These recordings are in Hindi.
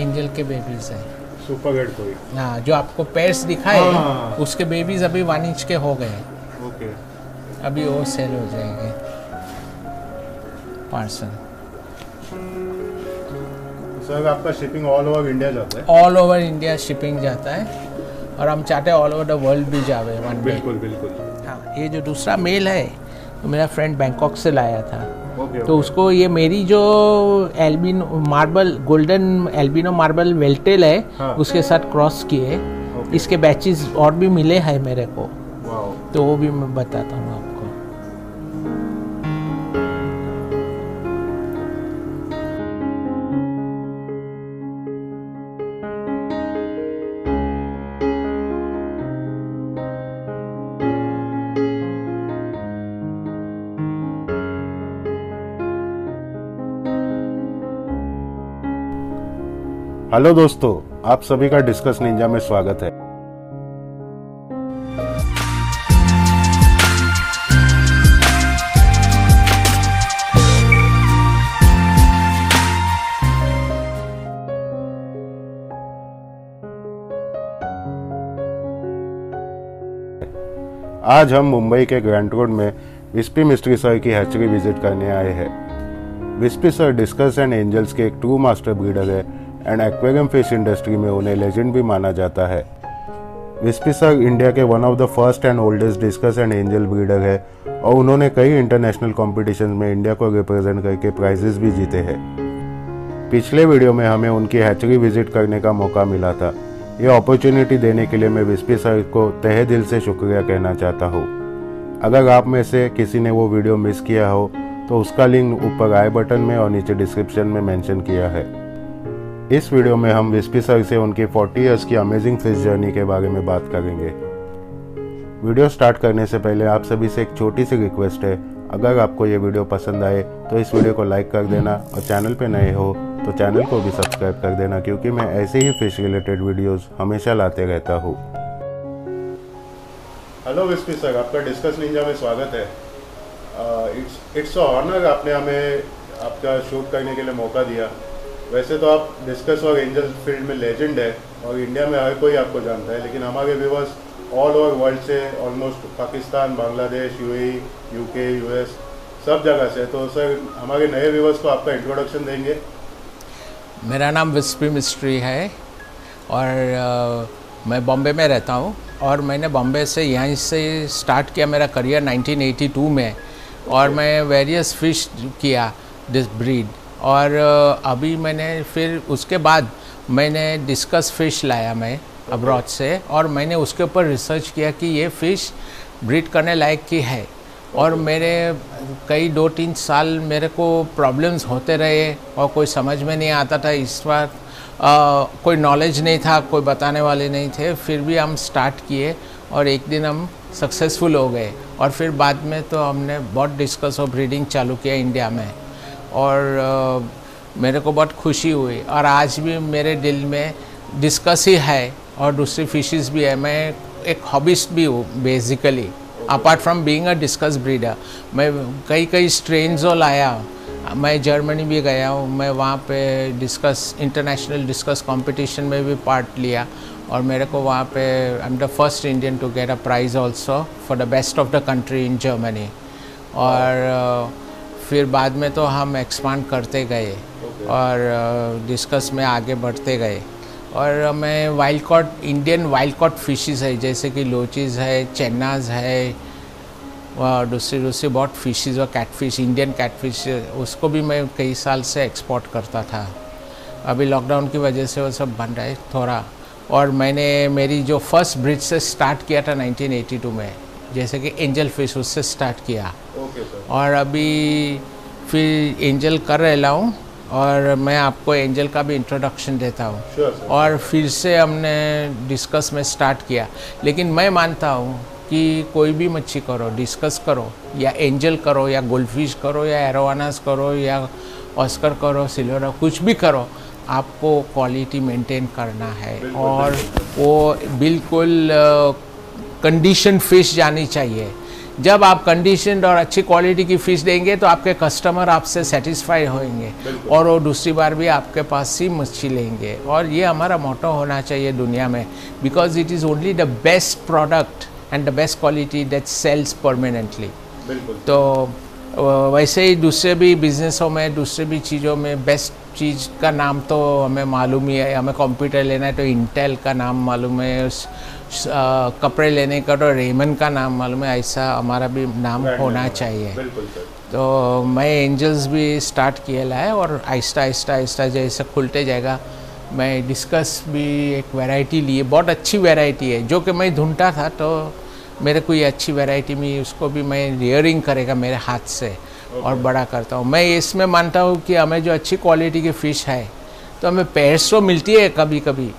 एंजल के बेबीज हैं। सुपर गेट कोई? हाँ, जो आपको पेयर्स दिखाए उसके बेबीज अभी 1 इंच के हो गए। ओके, अभी वो सेल हो जाएंगे पार्सल। सर आपका शिपिंग ऑल ओवर इंडिया जाता है? ऑल ओवर इंडिया शिपिंग जाता है और हम चाहते हैं ऑल ओवर द वर्ल्ड भी जावे वन डे। बिल्कुल बिल्कुल। हाँ, ये जो दूसरा मेल है तो मेरा फ्रेंड बैंकॉक से लाया था। ओके, तो उसको ये मेरी जो albino marble golden albino marble वेल्टेल है हाँ। उसके साथ क्रॉस किए। इसके बैचेस और भी मिले हैं मेरे को, तो वो भी मैं बताता हूँ आपको। हेलो दोस्तों, आप सभी का डिस्कस निंजा में स्वागत है। आज हम मुंबई के ग्रैंड रोड में विस्पी मिस्ट्री सर की हैचरी विजिट करने आए हैं। विस्पी सर डिस्कस एंड एंजल्स के एक ट्रू मास्टर ब्रीडर है एंड एक्वेरियम फिश इंडस्ट्री में उन्हें लेजेंड भी माना जाता है। विस्पी सर इंडिया के one of the first and oldest discuss and angel breeder है और उन्होंने कई इंटरनेशनल कॉम्पिटिशन में इंडिया को रिप्रेजेंट करके प्राइजेस भी जीते हैं। पिछले वीडियो में हमें उनकी हैचरी विजिट करने का मौका मिला था। ये अपॉर्चुनिटी देने के लिए मैं विस्पी सर को तहे दिल से शुक्रिया कहना चाहता हूँ। अगर आप में से किसी ने वो वीडियो मिस किया हो तो उसका लिंक वीडियो आई बटन में और नीचे डिस्क्रिप्शन में मेंशन किया है। इस वीडियो में हम विस्पी सर से उनकी 40 इयर्स की अमेजिंग फिश जर्नी के बारे में बात करेंगे। वीडियो स्टार्ट करने से पहले आप सभी से एक छोटी सी रिक्वेस्ट है, अगर आपको ये वीडियो पसंद आए तो इस वीडियो को लाइक कर देना और चैनल पे नए हो तो चैनल को भी सब्सक्राइब कर देना, क्योंकि मैं ऐसे ही फिश रिलेटेड वीडियोस हमेशा लाते रहता हूँ। हेलो विस्पी सर, आपका डिस्कस निंजा में स्वागत है। इट्स ऑनर आपने हमें आपका शूट करने के लिए मौका दिया। वैसे तो आप डिस्कस और एंजल फील्ड में लेजेंड है और इंडिया में हर कोई आपको जानता है, लेकिन हमारे व्यूवर्स ऑल ओवर वर्ल्ड से, almost Pakistan, Bangladesh, UAE, UK, US सब जगह से, तो सर हमारे नए व्यूवर्स को आपका इंट्रोडक्शन देंगे? मेरा नाम विस्पी मिस्ट्री है और मैं बॉम्बे में रहता हूँ और मैंने बॉम्बे से यहीं से स्टार्ट किया मेरा करियर 1982 में और मैं वेरियस फिश किया दिस ब्रीड। और अभी मैंने फिर उसके बाद मैंने डिस्कस फिश लाया मैं अब्रॉड से और मैंने उसके ऊपर रिसर्च किया कि ये फ़िश ब्रीड करने लायक की है। और मेरे कई 2-3 साल मेरे को प्रॉब्लम्स होते रहे और कोई समझ में नहीं आता था। इस बार कोई नॉलेज नहीं था, कोई बताने वाले नहीं थे, फिर भी हम स्टार्ट किए और एक दिन हम सक्सेसफुल हो गए। और फिर बाद में तो हमने बहुत डिस्कस और ब्रीडिंग चालू किया इंडिया में और मेरे को बहुत खुशी हुई। और आज भी मेरे दिल में डिस्कस ही है और दूसरी फिशेस भी है। मैं एक हॉबिस्ट भी हूँ basically, apart from being a discuss breeder. मैं कई स्ट्रेन्स लाया। मैं जर्मनी भी गया हूँ, मैं वहाँ पे डिस्कस इंटरनेशनल डिस्कस कंपटीशन में भी पार्ट लिया और मेरे को वहाँ पे I am the first Indian to get a prize also for the best of the country in Germany. और फिर बाद में तो हम एक्सपांड करते गए और डिस्कस में आगे बढ़ते गए। और मैं wild caught Indian wild caught fishes है, जैसे कि लोचीज है, चेन्नाज है और दूसरी बहुत फिशेस और कैटफिश, इंडियन कैटफिश, उसको भी मैं कई साल से एक्सपोर्ट करता था। अभी लॉकडाउन की वजह से वो सब बन रहा है थोड़ा। और मैंने मेरी जो फर्स्ट ब्रीड से स्टार्ट किया था 1982 में, जैसे कि एंजल फिश, उससे स्टार्ट किया। और अभी फिर एंजल कर रहा हूँ और मैं आपको एंजल का भी इंट्रोडक्शन देता हूँ। और फिर से हमने डिस्कस में स्टार्ट किया। लेकिन मैं मानता हूँ कि कोई भी मच्छी करो, डिस्कस करो या एंजल करो या गोल्डफिश करो या एरोवानास करो या ऑस्कर करो, सिल्वर, कुछ भी करो, आपको क्वालिटी मेंटेन करना है। और वो बिल्कुल कंडीशन फिश जानी चाहिए। जब आप कंडीशनड और अच्छी क्वालिटी की फ़िश देंगे तो आपके कस्टमर आपसे सेटिस्फाई होंगे और वो दूसरी बार भी आपके पास ही मच्छी लेंगे। और ये हमारा मोटो होना चाहिए दुनिया में, because it is only the best product and the best quality that sells permanently. तो वैसे ही दूसरे भी बिजनेसों में, दूसरे भी चीज़ों में बेस्ट चीज़ का नाम तो हमें मालूम ही है। हमें कंप्यूटर लेना है तो इंटेल का नाम मालूम है, कपड़े लेने का तो रेमन का नाम मालूम है। ऐसा हमारा भी नाम होना चाहिए। तो मैं एंजल्स भी स्टार्ट किया है और आहिस्ता आहिस्ता आहिस्ता जैसे खुलते जाएगा। मैं डिस्कस भी एक वैरायटी लिए, बहुत अच्छी वैरायटी है जो कि मैं ढूंढता था, तो मेरे को ये अच्छी वैरायटी में उसको भी मैं रियरिंग करेगा मेरे हाथ से और बड़ा करता हूँ। मैं इसमें मानता हूँ कि हमें जो अच्छी क्वालिटी की फ़िश है तो हमें पेयर्स तो मिलती है, कभी कभी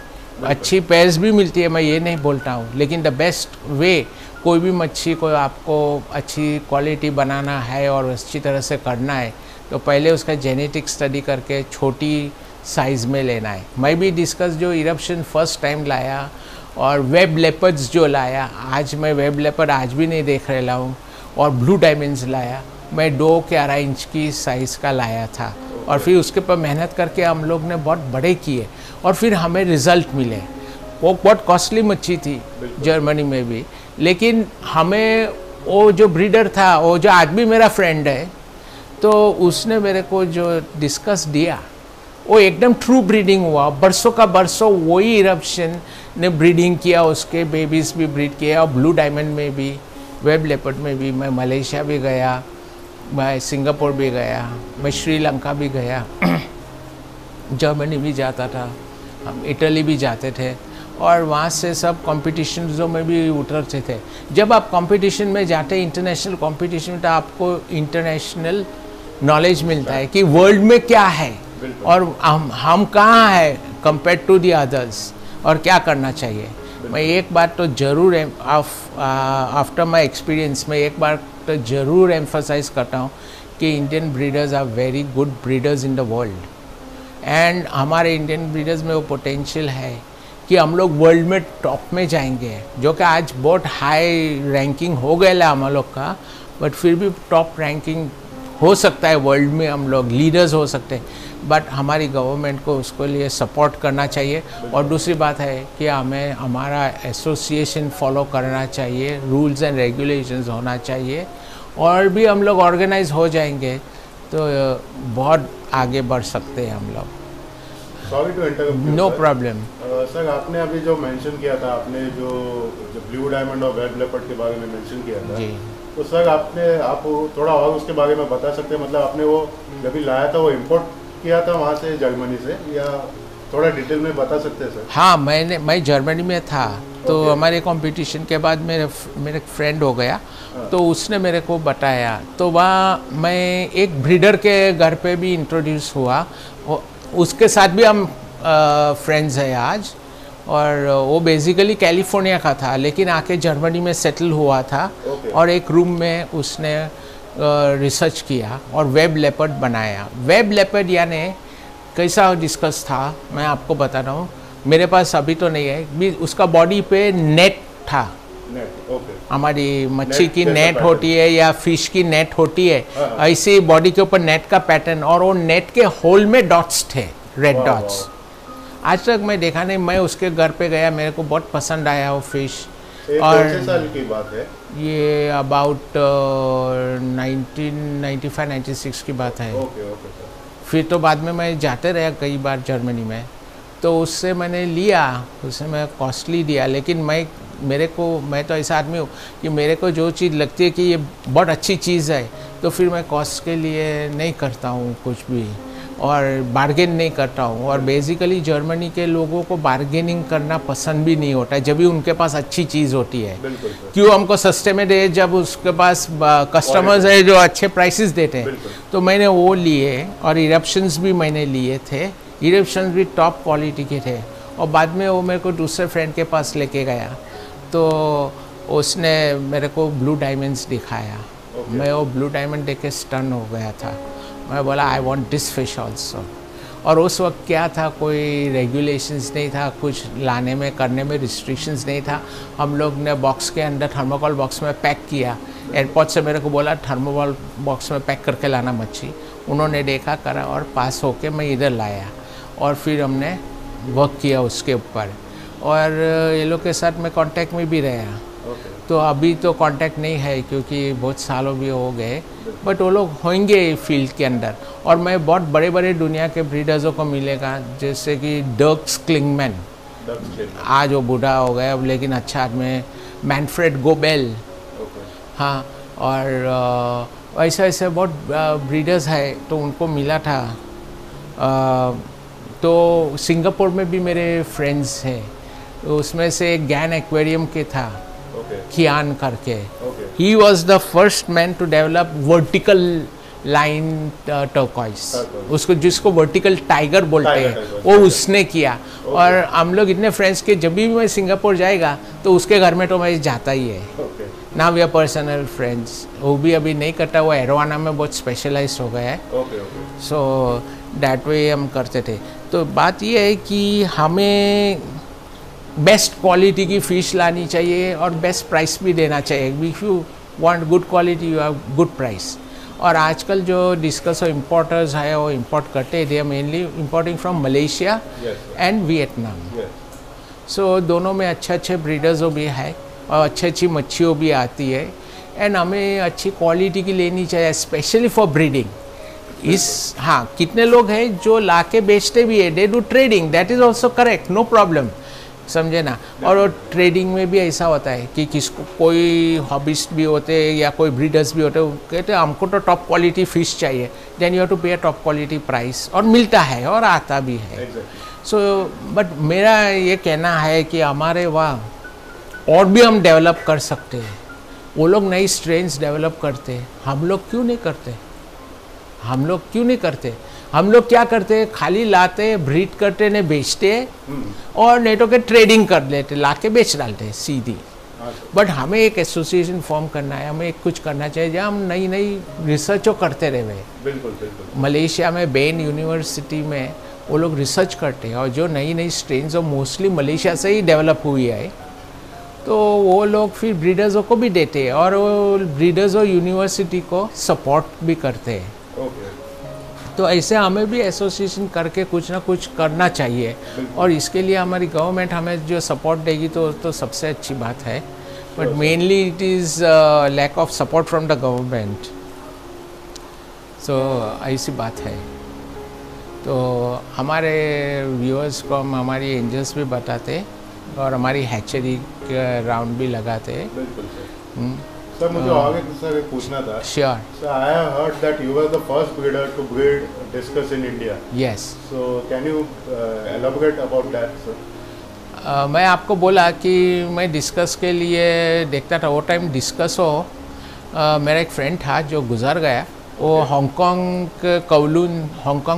अच्छी पेयर्स भी मिलती है, मैं ये नहीं बोलता हूँ, लेकिन द बेस्ट वे कोई भी मच्छी को आपको अच्छी क्वालिटी बनाना है और अच्छी तरह से करना है तो पहले उसका जेनेटिक स्टडी करके छोटी साइज़ में लेना है। मैं भी डिस्कस जो इरप्शन फर्स्ट टाइम लाया और वेब लेपर्ड्स जो लाया, आज मैं वेब लेपर्ड आज भी नहीं देख रहा हूँ, और ब्लू डायमंड्स लाया मैं 2 के 2.5 इंच की साइज़ का लाया था। और फिर उसके ऊपर मेहनत करके हम लोग ने बहुत बड़े किए और फिर हमें रिज़ल्ट मिले। वो बहुत कॉस्टली मच्छी थी जर्मनी में भी, लेकिन हमें वो जो ब्रीडर था, वो जो आज भी मेरा फ्रेंड है, तो उसने मेरे को जो डिस्कस दिया वो एकदम ट्रू ब्रीडिंग हुआ। बरसों का बरसों वही इरप्शन ने ब्रीडिंग किया, उसके बेबीज़ भी ब्रीड किया, और ब्लू डायमंड में भी, वेब लेपर्ड में भी। मैं मलेशिया भी गया, मैं सिंगापुर भी गया, मैं श्रीलंका भी गया, जर्मनी भी जाता था, हम इटली भी जाते थे और वहाँ से सब कॉम्पिटिशनों में भी उतरते थे। जब आप कंपटीशन में जाते, इंटरनेशनल कंपटीशन में, तो आपको इंटरनेशनल नॉलेज मिलता है कि वर्ल्ड में क्या है और हम कहाँ हैं कंपेयर टू दी अदर्स और क्या करना चाहिए। मैं एक बात तो ज़रूर आफ्टर माई एक्सपीरियंस में एक बार तो ज़रूर एम्फसाइज करता हूँ कि Indian breeders are very good breeders in the world. And हमारे इंडियन ब्रीडर्स में वो पोटेंशियल है कि हम लोग वर्ल्ड में टॉप में जाएंगे, जो कि आज बहुत हाई रैंकिंग हो गया है हम लोग का, बट फिर भी टॉप रैंकिंग हो सकता है वर्ल्ड में, हम लोग लीडर्स हो सकते हैं, बट हमारी गवर्नमेंट को उसको लिए सपोर्ट करना चाहिए। और दूसरी बात है कि हमें हमारा एसोसिएशन फॉलो करना चाहिए, रूल्स एंड रेगुलेशंस होना चाहिए, और भी हम लोग ऑर्गेनाइज हो जाएंगे तो बहुत आगे बढ़ सकते हैं हम लोग। Sorry to interrupt, no problem. Sir आपने अभी जो मेंशन किया था, आपने जो ब्लू डायमंड और वेब लेपर्ड के बारे में मेंशन किया था, तो सर आप थोड़ा और उसके बारे में बता सकते हैं? मतलब आपने वो जब भी लाया था वो इम्पोर्ट किया था वहाँ से जर्मनी से, या थोड़ा डिटेल में बता सकते हैं सर? हाँ, मैं जर्मनी में था, तो हमारे कंपटीशन के बाद मेरे फ्रेंड हो गया, तो उसने मेरे को बताया, तो वहाँ मैं एक ब्रीडर के घर पे भी इंट्रोड्यूस हुआ, उसके साथ भी हम फ्रेंड्स हैं आज। और वो बेसिकली कैलिफोर्निया का था, लेकिन आके जर्मनी में सेटल हुआ था और एक रूम में उसने रिसर्च किया और वेब लेपर्ड बनाया। वेब लेपर्ड यानी कैसा डिस्कस था मैं आपको बता रहा हूँ, मेरे पास अभी तो नहीं है, उसका बॉडी पे नेट था। हमारी मच्छी की नेट होती है या फिश की नेट होती है, ऐसी बॉडी के ऊपर नेट का पैटर्न, और वो नेट के होल में डॉट्स थे, रेड डॉट्स। आज तक मैं देखा नहीं, मैं उसके घर पे गया, मेरे को बहुत पसंद आया वो फिश। और कौन से साल की बात है ये? अबाउट 1995-96 की बात है। फिर तो बाद में मैं जाते रहा कई बार जर्मनी में, तो उससे मैंने लिया, उससे मैं कॉस्टली दिया, लेकिन मैं तो ऐसा आदमी हूँ कि मेरे को जो चीज़ लगती है कि ये बहुत अच्छी चीज़ है, तो फिर मैं कॉस्ट के लिए नहीं करता हूँ कुछ भी, और बार्गेन नहीं करता हूँ। और बेसिकली जर्मनी के लोगों को बार्गेनिंग करना पसंद भी नहीं होता है, जब भी उनके पास अच्छी चीज़ होती है। क्यों हमको सस्ते में दे, जब उसके पास कस्टमर्स है जो अच्छे प्राइसेस देते हैं। तो मैंने वो लिए, और इरप्शंस भी मैंने लिए थे, इरप्शंस भी टॉप क्वालिटी के थे। और बाद में वो मेरे को दूसरे फ्रेंड के पास लेके गया, तो उसने मेरे को ब्लू डायमंड्स दिखाया। मैं वो ब्लू डायमंड देख के स्टन हो गया था। मैं बोला I want this fish also. और उस वक्त क्या था, कोई रेगुलेशंस नहीं था, कुछ लाने में करने में रिस्ट्रिक्शंस नहीं था। हम लोग ने बॉक्स के अंदर थर्मोकोल बॉक्स में पैक किया, एयरपोर्ट से मेरे को बोला थर्मोबॉल बॉक्स में पैक करके लाना मच्छी, उन्होंने देखा करा और पास होके मैं इधर लाया और फिर हमने वर्क किया उसके ऊपर। और ये लोग के साथ मैं कांटेक्ट में भी रहा। तो अभी तो कांटेक्ट नहीं है क्योंकि बहुत सालों भी हो गए, बट वो लोग होंगे फील्ड के अंदर। और मैं बहुत बड़े बड़े दुनिया के ब्रीडर्सों को मिलेगा, जैसे कि डर्क्स क्लिंगमैन, आज वो बूढ़ा हो गया लेकिन अच्छा आदमी, मैनफ्रेड गोबेल, हाँ, और ऐसे ऐसे बहुत ब्रीडर्स है, तो उनको मिला था। तो सिंगापुर में भी मेरे फ्रेंड्स हैं, उसमें से एक गैन एक्वेरियम के था, कियान करके। He was the first man to develop vertical line turquoise, उसको जिसको वर्टिकल टाइगर बोलते हैं, वो उसने किया। और हम लोग इतने फ्रेंड्स के, जब भी मैं सिंगापुर जाएगा तो उसके घर में तो मैं जाता ही है। Now we are personal friends. वो भी अभी नहीं करता, वो एरोवाना में बहुत स्पेशलाइज हो गया है। सो दैट वे हम करते थे। तो बात ये है कि हमें बेस्ट क्वालिटी की फ़िश लानी चाहिए और बेस्ट प्राइस भी देना चाहिए। If you want good quality, you have good price. और आजकल जो डिस्कस इम्पोर्टर्स है वो इम्पोर्ट करते हैं, they are mainly importing from Malaysia and Vietnam. So दोनों में अच्छे अच्छे ब्रीडर्स भी है और अच्छी अच्छी मच्छियों भी आती है। एंड हमें अच्छी क्वालिटी की लेनी चाहिए, स्पेशली फॉर ब्रीडिंग। हाँ, कितने लोग हैं जो ला के बेचते भी है, they do trading, that is also correct, no problem, समझे ना। और ट्रेडिंग में भी ऐसा होता है कि किसको, कोई हॉबिस्ट भी होते हैं या कोई ब्रीडर्स भी होते हैं, कहते हैं हमको तो टॉप क्वालिटी फ़िश चाहिए, देन यू हैव टू पे टॉप क्वालिटी प्राइस, और मिलता है और आता भी है। सो बट मेरा ये कहना है कि हमारे वहाँ और भी हम डेवलप कर सकते हैं। वो लोग नई स्ट्रेन्स डेवलप करते हैं, हम लोग क्यों नहीं करते? हम लोग क्या करते हैं, खाली लाते, ब्रीड करते ने बेचते और नेटों के ट्रेडिंग कर लेते, ला के बेच डालते हैं सीधी। बट हमें एक एसोसिएशन फॉर्म करना है, हमें कुछ करना चाहिए जहाँ हम नई नई रिसर्चों करते रहे। बिल्कुल। मलेशिया में बेन यूनिवर्सिटी में वो लोग रिसर्च करते हैं और जो नई नई स्ट्रेन्स जो मोस्टली मलेशिया से ही डेवलप हुई है, तो वो लोग फिर ब्रीडर्सों को भी देते हैं और वो ब्रीडर्स और यूनिवर्सिटी को सपोर्ट भी करते हैं। तो ऐसे हमें भी एसोसिएशन करके कुछ ना कुछ करना चाहिए और इसके लिए हमारी गवर्नमेंट हमें जो सपोर्ट देगी तो सबसे अच्छी बात है। But mainly it is lack of support from the government. So ऐसी बात है। तो हमारे व्यूअर्स को हम हमारी एंजल्स भी बताते और हमारी हैचरी के राउंड भी लगाते। सर मुझे आगे सर पूछना था। Sure sir, I have heard that you were the first breeder to breed discus in India. Yes. So can you elaborate about that sir? मैं आपको बोला कि मैं डिस्कस के लिए देखता था, वो टाइम डिस्कस हो मेरा एक फ्रेंड था जो गुजर गया, वो हांगकांग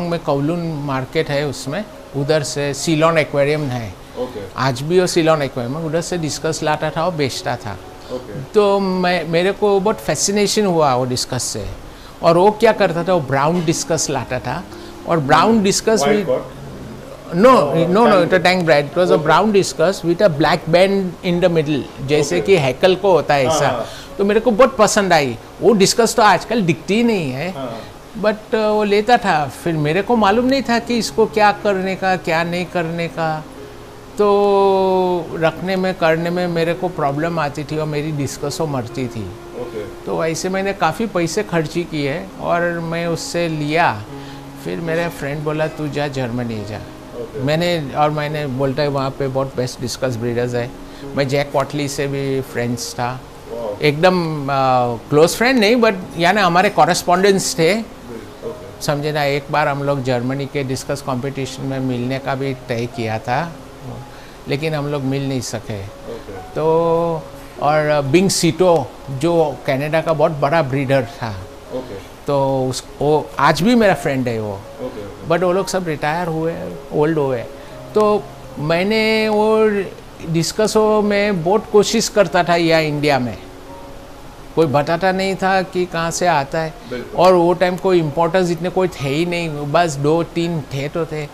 में कवलून मार्केट है, उसमें उधर से सीलोन एक्वेरियम है। आज भी वो सीलोन एक्वेरियम उधर से डिस्कस लाता था और बेचता था। तो मेरे को बहुत फैसिनेशन हुआ वो डिस्कस से। और वो क्या करता था, वो ब्राउन डिस्कस लाता था और brown discus with no it tank bright, it was a brown discus with a black band in the middle, जैसे कि हैकल को होता है ऐसा। तो मेरे को बहुत पसंद आई वो डिस्कस। तो आजकल दिखती ही नहीं है, बट वो लेता था। फिर मेरे को मालूम नहीं था कि इसको क्या करने का क्या नहीं करने का, तो रखने में करने में मेरे को प्रॉब्लम आती थी और मेरी डिस्कसों मरती थी। तो वैसे मैंने काफ़ी पैसे खर्ची किए और मैं उससे लिया। फिर मेरा फ्रेंड बोला तू जा जर्मनी जा। मैंने बोलता है वहाँ पे बहुत बेस्ट डिस्कस ब्रीडर्स है। मैं जैक कॉटली से भी फ्रेंड्स था, एकदम क्लोज फ्रेंड नहीं, बट यानी हमारे कॉरेस्पॉन्डेंस थे, समझे ना। एक बार हम लोग जर्मनी के डिस्कस कंपटीशन में मिलने का भी तय किया था, लेकिन हम लोग मिल नहीं सके। तो और बिंग सीटो जो कनाडा का बहुत बड़ा ब्रीडर था, तो वो आज भी मेरा फ्रेंड है वो, बट वो लोग सब रिटायर हुए, ओल्ड हुए। तो मैंने वो डिस्कसों में बहुत कोशिश करता था, या इंडिया में कोई बताता नहीं था कि कहाँ से आता है। और वो टाइम कोई इम्पोर्टेंस इतने कोई थे ही नहीं, बस 2-3 थे तो थे।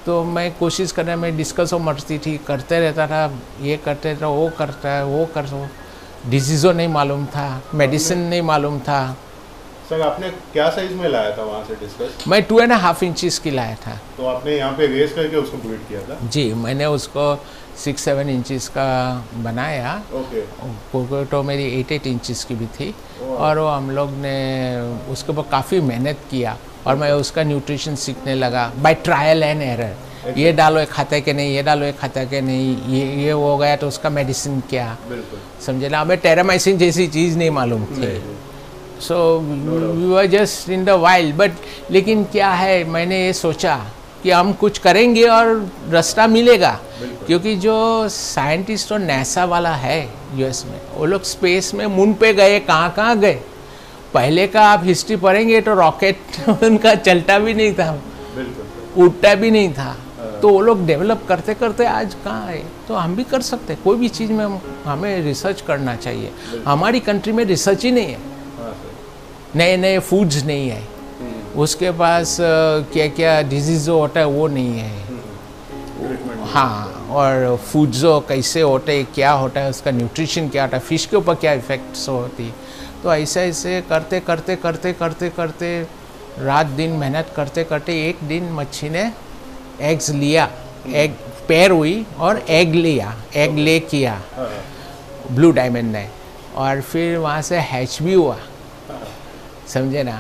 तो मैं कोशिश करने में डिस्कसों मरती थी, करते रहता था, ये करते था, वो करता है, वो कर दो। डिजीज़ो नहीं मालूम था, मेडिसिन नहीं मालूम था। सर आपने क्या साइज में लाया था वहाँ से डिस्कस? मैं 2.5 इंचेस की लाया था। तो आपने यहाँ पे रेस करके उसको ब्रीड किया था? जी, मैंने उसको 6-7 इंचेस का बनाया। ओके। कोकोटो मेरी 8 इंचेस की भी थी और वो हम लोग ने उसके ऊपर काफ़ी मेहनत किया और मैं उसका न्यूट्रिशन सीखने लगा बाय ट्रायल एंड एरर। ये डालो ये खाता है कि नहीं, ये डालो ये खाता है कि नहीं, ये हो गया तो उसका मेडिसिन क्या, समझे ना। हमें टेरामाइसिन जैसी चीज़ नहीं मालूम थी। So we were just in the wild. But लेकिन क्या है, मैंने ये सोचा कि हम कुछ करेंगे और रास्ता मिलेगा, क्योंकि जो साइंटिस्ट और नासा वाला है यूएस में, वो लोग स्पेस में मून पे गए, कहाँ कहाँ गए। पहले का आप हिस्ट्री पढ़ेंगे तो रॉकेट उनका चलता भी नहीं था, उड़ता भी नहीं था। तो वो लोग डेवलप करते करते आज कहाँ आए। तो हम भी कर सकते हैं, कोई भी चीज़ में हमें रिसर्च करना चाहिए। हमारी कंट्री में रिसर्च ही नहीं है, नए नए फूड्स नहीं है, उसके पास क्या क्या डिजीज़ होता है वो नहीं है। हाँ, और फूड्स कैसे होते हैं, क्या होता है, उसका न्यूट्रिशन क्या होता है, फिश के ऊपर क्या इफ़ेक्ट्स होती है। तो ऐसे ऐसे करते करते करते करते करते रात दिन मेहनत करते करते एक दिन मच्छी ने एग्स लिया, एग पैर हुई और एग लिया, एग ले किया ब्लू डायमंड ने, और फिर वहाँ से हैच भी हुआ, समझे ना।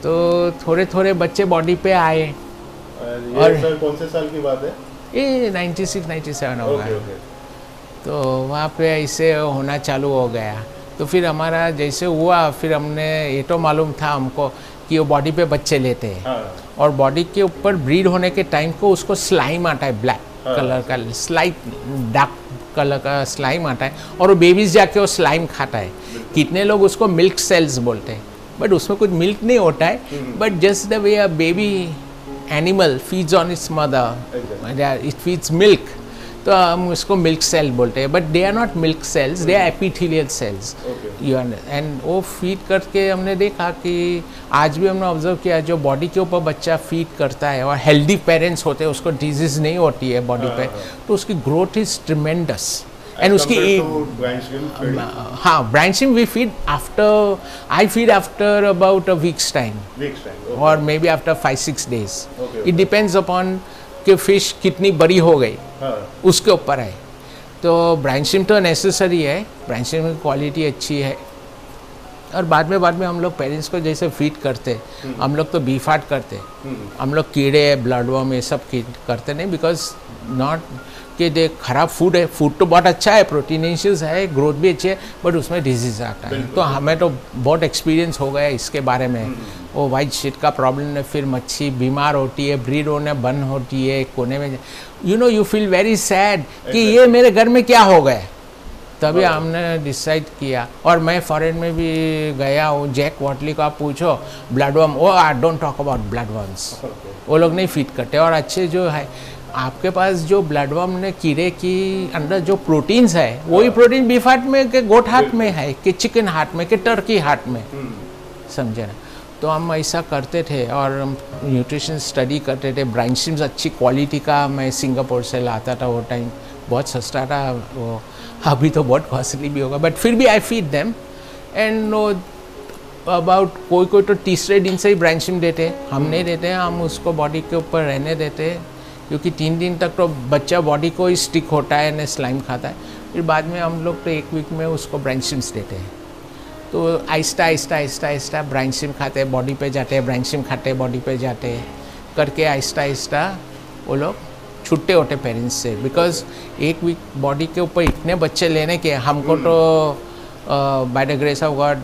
तो थोड़े थोड़े बच्चे बॉडी पे आए। और सर कौन से साल की बात है? ये 96-97 होगा। तो वहाँ पे ऐसे होना चालू हो गया। तो फिर हमारा जैसे हुआ, फिर हमने ये तो मालूम था हमको कि वो बॉडी पे बच्चे लेते हैं और बॉडी के ऊपर ब्रीड होने के टाइम को उसको स्लाइम आता है, ब्लैक कलर का स्लाइट डार्क कलर का स्लाइम आता है, और वो बेबीज जाके वो स्लाइम खाता है। कितने लोग उसको मिल्क सेल्स बोलते हैं, बट उसमें कुछ मिल्क नहीं होता है, but just the way a baby animal feeds on its mother, it feeds milk, तो हम उसको मिल्क सेल बोलते हैं। But they are not milk cells, they are epithelial cells. And वो फीड करके हमने देखा कि आज भी हमने ऑब्जर्व किया, जो बॉडी के ऊपर बच्चा फीड करता है और हेल्दी पेरेंट्स होते हैं, उसको डिजीज नहीं होती है बॉडी पे, तो उसकी ग्रोथ इज ट्रिमेंडस। एंड उसकी हाँ, branching we feed after, I feed after about a week's time or maybe after 5-6 days। It depends upon कि फिश कितनी बड़ी हो गई, उसके ऊपर है। तो ब्रांचिंग तो नेसेसरी है, ब्रांचिंग की क्वालिटी अच्छी है। और बाद में हम लोग पेरेंट्स को जैसे फीड करते, हम लोग तो बीफाट करते, हम लोग कीड़े ब्लडवर्म ये सब करते नहीं, बिकॉज नॉट कि दे खराब फूड है। फूड तो बहुत अच्छा है, प्रोटीनेशियस है, ग्रोथ भी अच्छी है, बट उसमें डिजीज आता है। तो हमें तो बहुत एक्सपीरियंस हो गया इसके बारे में। वो वाइट शीट का प्रॉब्लम है, फिर मच्छी बीमार होती है, ब्रीड होने बंद होती है कोने में, यू फील वेरी सैड कि ये मेरे घर में क्या हो गया। तभी हमने डिसाइड किया। और मैं फॉरेन में भी गया हूँ, जैक वॉटली को आप पूछो bloodworm, oh I don't talk about bloodworms, वो लोग नहीं फीड करते। और अच्छे जो है आपके पास जो ब्लडवर्म ने कीड़े की अंदर जो प्रोटीन्स है, वही प्रोटीन बीफ हार्ट में के गोट हार्ट में है कि चिकन हार्ट में कि टर्की हार्ट में, समझे ना। तो हम ऐसा करते थे और हम न्यूट्रिशन स्टडी करते थे। ब्रांचिम्स अच्छी क्वालिटी का मैं सिंगापुर से लाता था, वो टाइम बहुत सस्ता था वो, अभी तो बहुत कॉस्टली भी होगा, बट फिर भी I feed them. And about कोई तो तीसरे दिन से ही ब्रांचिम देते, हम नहीं देते, हम उसको बॉडी के ऊपर रहने देते, क्योंकि 3 दिन तक तो बच्चा बॉडी को ही स्टिक होता है न स्लाइम खाता है। फिर बाद में हम लोग तो 1 वीक में उसको ब्रांचिम्स देते हैं। तो आहिस्ता आहिस्ता आहिस्ता आहिस्ता ब्रांचिम खाते हैं, बॉडी पे जाते हैं, ब्रांचिम खाते हैं, बॉडी पे जाते हैं करके आहिस्ता आहिस्ता वो लोग छुट्टे होते पेरेंट्स से। बिकॉज 1 वीक बॉडी के ऊपर इतने बच्चे लेने के, हमको तो by the grace of God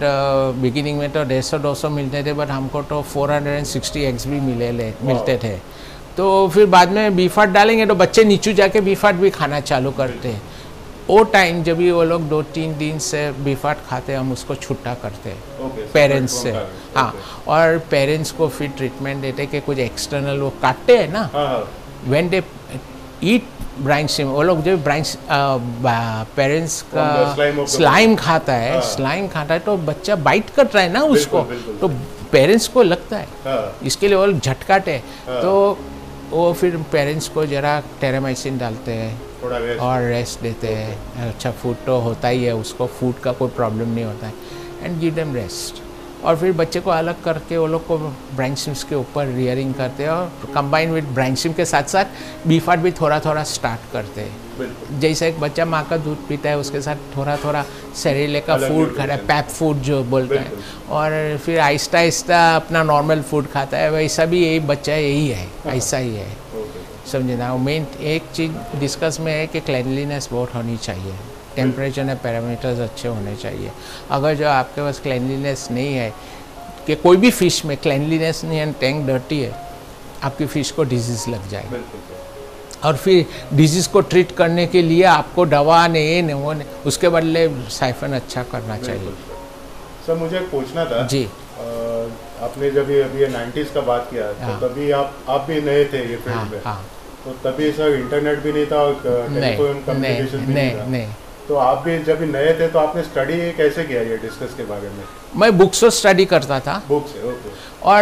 beginning में तो 150-200 मिलते थे, बट हमको तो 460 एग्स भी मिलते थे। तो फिर बाद में बीफाट डालेंगे तो बच्चे नीचे जाके बीफाट भी खाना चालू करते हैं। वो टाइम जब भी वो लोग 2-3 दिन से बीफाट खाते, हम उसको छुट्टा करते पेरेंट्स से। हाँ, और पेरेंट्स को फिर ट्रीटमेंट देते कि कुछ एक्सटर्नल वो काटते हैं ना, व्हेन दे ईट ब्रांचिम, वो लोग जब पेरेंट्स का स्लाइम खाता है तो बच्चा बाइट कर रहा है ना उसको, तो पेरेंट्स को लगता है, इसके लिए वो झटकाते हैं। तो वो फिर पेरेंट्स को जरा टेरामाइसिन डालते हैं थोड़ा रेस्ट और रेस्ट देते हैं। अच्छा फूड तो होता ही है, उसको फूड का कोई प्रॉब्लम नहीं होता है, एंड गिव देम रेस्ट। और फिर बच्चे को अलग करके वो लोग को ब्राइन स्विम्स के ऊपर रियरिंग करते हैं, और कंबाइन विद ब्राइन स्विम के साथ साथ बीफाट भी थोड़ा थोड़ा स्टार्ट करते हैं। जैसे एक बच्चा माँ का दूध पीता है, उसके साथ थोड़ा थोड़ा सेरेले का फूड खाता है, पैप फूड जो बोलते हैं, और फिर आहिस्ता आहिस्ता अपना नॉर्मल फूड खाता है, वैसा भी यही बच्चा यही है, ऐसा ही है, समझे ना। मेन एक चीज़ डिस्कस में है कि क्लीनलीनेस बहुत होनी चाहिए, टेम्परेचर एंड पैरामीटर्स अच्छे होने चाहिए। अगर जो आपके पास क्लीनलीनेस नहीं है, कि कोई भी फिश में क्लीनलीनेस नहीं है, टैंक डर्टी है, आपकी फ़िश को डिजीज़ लग जाएगा, और फिर डिजीज़ को ट्रीट करने के लिए आपको दवा नहीं वो नहीं, उसके बदले साइफन अच्छा करना चाहिए। सर मुझे पूछना था जी, आपने जब अभी 90s का बात किया, तो तभी आप भी नए थे ये फील्ड में, तो तभी सर इंटरनेट भी नहीं था और टेलीफोन कम्युनिकेशन भी नहीं था। तो आप भी जब नए थे तो आपने स्टडी कैसे किया ये डिस्कस के बारे में? मैं बुक्स से स्टडी करता था, बुक्स से, ओके। और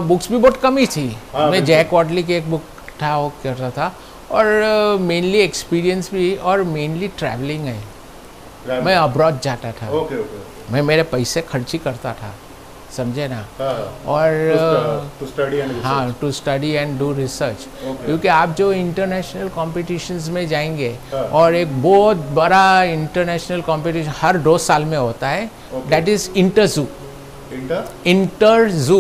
बुक्स भी बहुत कम ही थी। मैं जैक वॉटली की एक बुक था वो करता था, और मेनली एक्सपीरियंस भी, और मेनली ट्रैवलिंग है। मैं अब्रॉड जाता था, मैं मेरे पैसे खर्ची करता था, समझे ना। और to study and do research, क्योंकि आप जो इंटरनेशनल कॉम्पिटिशन्स में जाएंगे, और एक बहुत बड़ा इंटरनेशनल कॉम्पिटिशन हर 2 साल में होता है, दैट इज इंटरजू। INTERZO,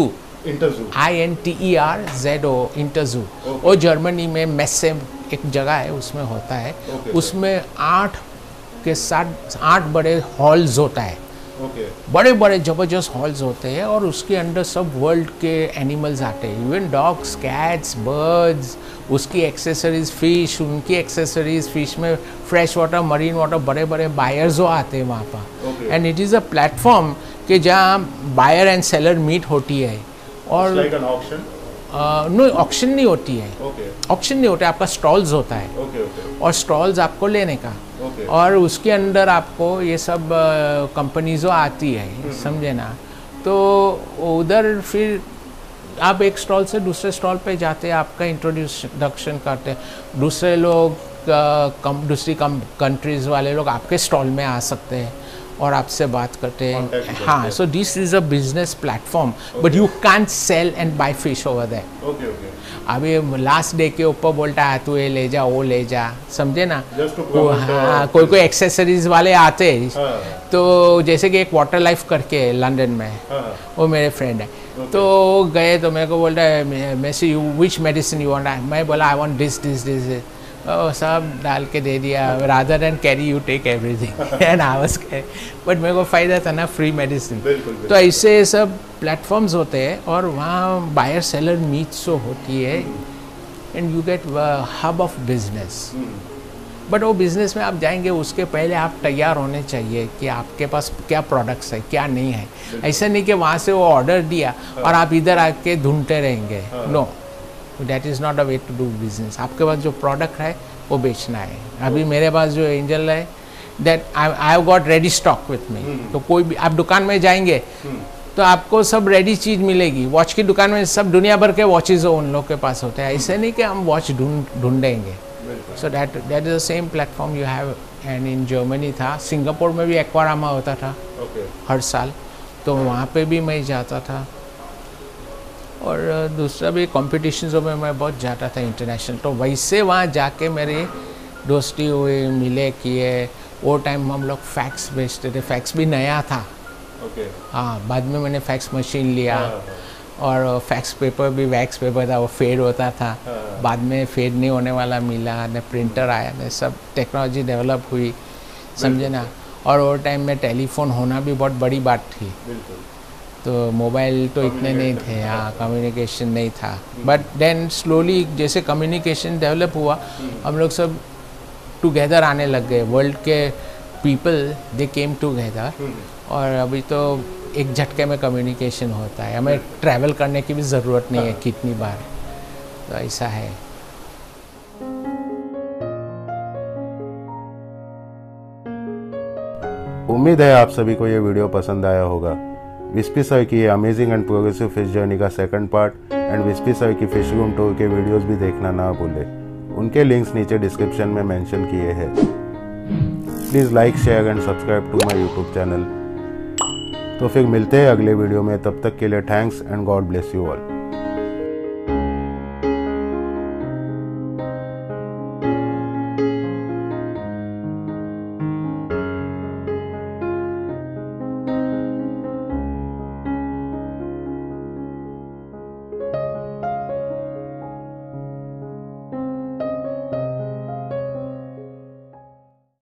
इंटरजू। वो जर्मनी में मेस्से एक जगह है, उसमें होता है। उसमें 8 के साथ 8 बड़े हॉल्स होता है, बड़े बड़े ज़बरदस्त हॉल्स होते हैं, और उसके अंदर सब वर्ल्ड के एनिमल्स आते हैं, इवन डॉग्स, कैट्स, बर्ड्स, उसकी एक्सेसरीज, फिश, उनकी एक्सेसरीज, फिश में फ्रेश वाटर, मरीन वाटर, बड़े बड़े बायर्स आते हैं वहाँ पर। And it is a platform कि जहाँ बायर एंड सेलर मीट होती है। और नो, ऑक्शन नहीं होती है, ऑक्शन नहीं होता है, आपका स्टॉल्स होता है, और स्टॉल्स आपको लेने का, और उसके अंदर आपको ये सब कंपनीज़ों आती है, समझे ना। तो उधर फिर आप एक स्टॉल से दूसरे स्टॉल पे जाते हैं, आपका इंट्रोडक्शन करते हैं, दूसरे लोग दूसरी कंट्रीज़ वाले लोग आपके स्टॉल में आ सकते हैं और आपसे बात करते हैं। हाँ, so this is a business platform, but you can't sell and buy fish over there. अभी लास्ट डे के ऊपर बोलता है तू ये ले जा, वो ले जा, समझे ना। हाँ, कोई एक्सेसरीज वाले आते हैं, तो जैसे कि एक वाटर लाइफ करके लंदन में, वो मेरे फ्रेंड है, तो गए तो मेरे को बोलता है मैसी you which medicine you want, मैं बोला I want this this this, सब डाल के दे दिया, rather than carry you take everything, and I was but मेरे को फ़ायदा था ना, फ्री मेडिसिन। तो ऐसे सब प्लेटफॉर्म्स होते हैं, और वहाँ बायर सेलर मीट्स होती है, and you get hub of business. But वो बिज़नेस में आप जाएंगे, उसके पहले आप तैयार होने चाहिए कि आपके पास क्या प्रोडक्ट्स है, क्या नहीं है। ऐसा नहीं कि वहाँ से वो ऑर्डर दिया और आप इधर आके ढूंढते रहेंगे, no, that is not a way to do business. आपके पास जो प्रोडक्ट है वो बेचना है। अभी मेरे पास जो एंजल है, that I have got ready stock with me. तो कोई भी आप दुकान में जाएंगे तो आपको सब रेडी चीज़ मिलेगी। वॉच की दुकान में सब दुनिया भर के वॉचेज उन लोग के पास होते हैं, ऐसे नहीं कि हम वॉच ढूंढेंगे। So that is the same platform you have. And in Germany था, सिंगापुर में भी एक्वारामा होता था हर साल, तो वहाँ पे भी मैं जाता था, और दूसरा भी कॉम्पिटिशन्स में मैं बहुत जाता था इंटरनेशनल। तो वैसे वहाँ जाके मेरी दोस्ती हुई, मिले किए। वो टाइम हम लोग फैक्स बेचते थे, फैक्स भी नया था। हाँ, बाद में मैंने फैक्स मशीन लिया, और फैक्स पेपर भी वैक्स पेपर था, वो फेड होता था। बाद में फेड नहीं होने वाला मिला, न प्रिंटर आया, न सब टेक्नोलॉजी डेवलप हुई, समझे ना। और वो टाइम में टेलीफोन होना भी बहुत बड़ी बात थी, तो मोबाइल तो इतने नहीं थे, हाँ, कम्युनिकेशन नहीं था। बट देन स्लोली जैसे कम्युनिकेशन डेवलप हुआ, हम लोग सब टुगेदर आने लग गए, वर्ल्ड के पीपल दे केम टुगेदर, और अभी तो एक झटके में कम्युनिकेशन होता है, हमें ट्रैवल करने की भी ज़रूरत नहीं है कितनी बार, तो ऐसा है। उम्मीद है आप सभी को ये वीडियो पसंद आया होगा। विस्पी सर की ये amazing and progressive fish journey का second part and Vispi sir की फिश रूम टूर के वीडियोस भी देखना ना भूलें। उनके लिंक्स नीचे डिस्क्रिप्शन में मेंशन किए हैं। Please like, share and subscribe to my YouTube channel. तो फिर मिलते हैं अगले वीडियो में, तब तक के लिए thanks and God bless you all.